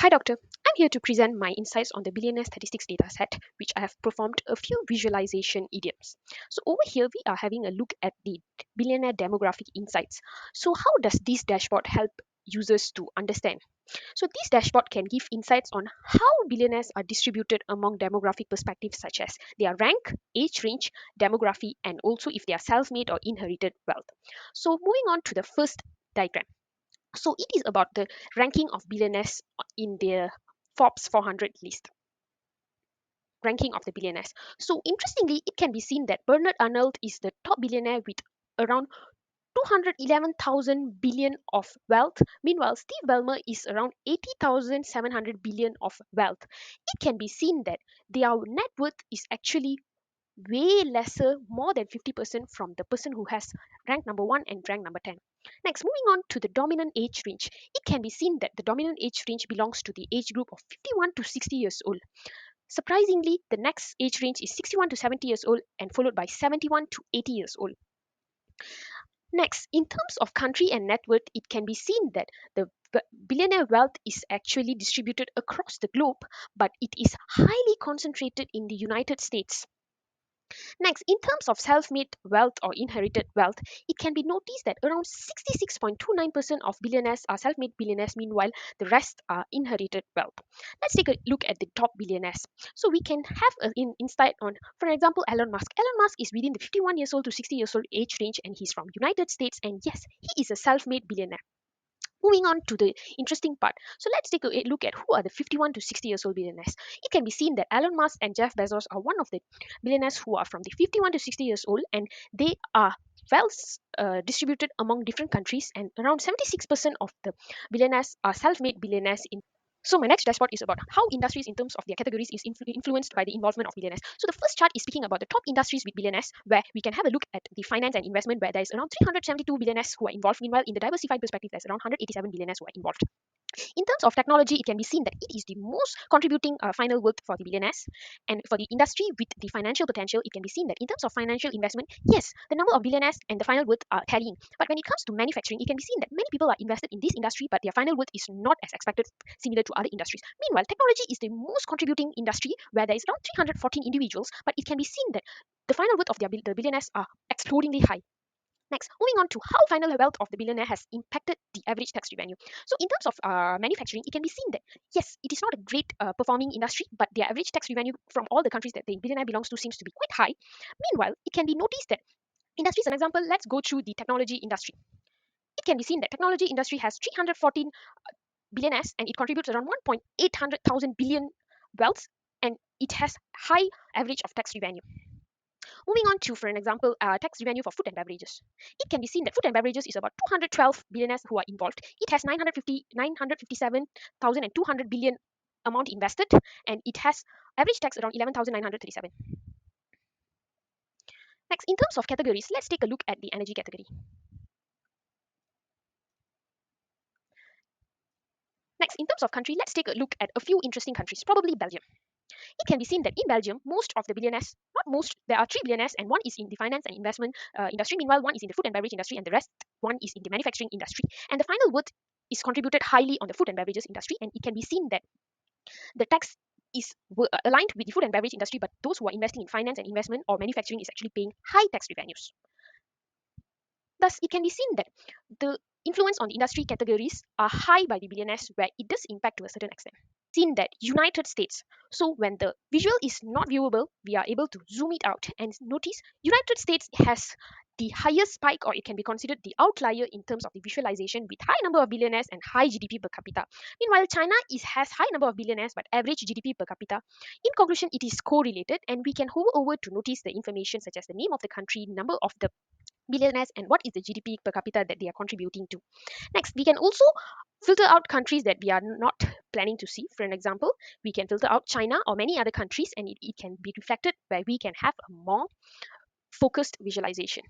Hi doctor, I'm here to present my insights on the billionaire statistics dataset, which I have performed a few visualization idioms. So over here we are having a look at the billionaire demographic insights. So how does this dashboard help users to understand? So this dashboard can give insights on how billionaires are distributed among demographic perspectives such as their rank, age range, demography, and also if they are self-made or inherited wealth. So moving on to the first diagram. So it is about the ranking of billionaires in the Forbes 400 list, ranking of the billionaires. So interestingly, it can be seen that Bernard Arnault is the top billionaire with around 211,000 billion of wealth. Meanwhile, Steve Ballmer is around 80,700 billion of wealth. It can be seen that their net worth is actually way lesser, more than 50% from the person who has rank number 1 and rank number 10. Next, moving on to the dominant age range, it can be seen that the dominant age range belongs to the age group of 51 to 60 years old. Surprisingly, the next age range is 61 to 70 years old and followed by 71 to 80 years old. Next, in terms of country and net worth, it can be seen that the billionaire wealth is actually distributed across the globe, but it is highly concentrated in the United States. Next, in terms of self-made wealth or inherited wealth, it can be noticed that around 66.29% of billionaires are self-made billionaires, meanwhile, the rest are inherited wealth. Let's take a look at the top billionaires. So we can have an insight on, for example, Elon Musk. Elon Musk is within the 51 years old to 60 years old age range, and he's from United States, and yes, he is a self-made billionaire. Moving on to the interesting part. So let's take a look at who are the 51 to 60 years old billionaires. It can be seen that Elon Musk and Jeff Bezos are one of the billionaires who are from the 51 to 60 years old, and they are well distributed among different countries, and around 76% of the billionaires are self-made billionaires in. So my next dashboard is about how industries in terms of their categories is influenced by the involvement of billionaires. So the first chart is speaking about the top industries with billionaires, where we can have a look at the finance and investment, where there is around 372 billionaires who are involved. Meanwhile, in the diversified perspective, there's around 187 billionaires who are involved. In terms of technology, it can be seen that it is the most contributing final worth for the billionaires. And for the industry with the financial potential, it can be seen that in terms of financial investment, yes, the number of billionaires and the final worth are tallying. But when it comes to manufacturing, it can be seen that many people are invested in this industry, but their final worth is not as expected, similar to other industries. Meanwhile, technology is the most contributing industry, where there is around 314 individuals, but it can be seen that the final worth of the billionaires are explodingly high. Next, moving on to how final wealth of the billionaire has impacted the average tax revenue. So, in terms of manufacturing, it can be seen that yes, it is not a great performing industry, but their average tax revenue from all the countries that the billionaire belongs to seems to be quite high. Meanwhile, it can be noticed that industries, an example, let's go through the technology industry. It can be seen that technology industry has 314 billionaires and it contributes around 1.800,000 billion wealth, and it has high average of tax revenue. Moving on to, for an example, tax revenue for food and beverages. It can be seen that food and beverages is about 212 billionaires who are involved. It has 957,200 billion amount invested, and it has average tax around 11,937. Next, in terms of categories, let's take a look at the energy category. Next, in terms of country, let's take a look at a few interesting countries, probably Belgium. It can be seen that in Belgium, most of the billionaires, not most, there are three billionaires, and one is in the finance and investment industry. Meanwhile, one is in the food and beverage industry, and the rest one is in the manufacturing industry. And the final worth is contributed highly on the food and beverages industry, and it can be seen that the tax is aligned with the food and beverage industry, but those who are investing in finance and investment or manufacturing is actually paying high tax revenues. Thus, it can be seen that the influence on the industry categories are high by the billionaires, where it does impact to a certain extent. Seen that United States. So when the visual is not viewable, we are able to zoom it out and notice United States has the highest spike, or it can be considered the outlier in terms of the visualization, with high number of billionaires and high GDP per capita. Meanwhile, China has high number of billionaires but average GDP per capita. In conclusion, it is correlated, and we can hover over to notice the information such as the name of the country, number of the billionaires, and what is the GDP per capita that they are contributing to. Next, we can also filter out countries that we are not planning to see. For an example, we can filter out China or many other countries, and it can be reflected where we can have a more focused visualization.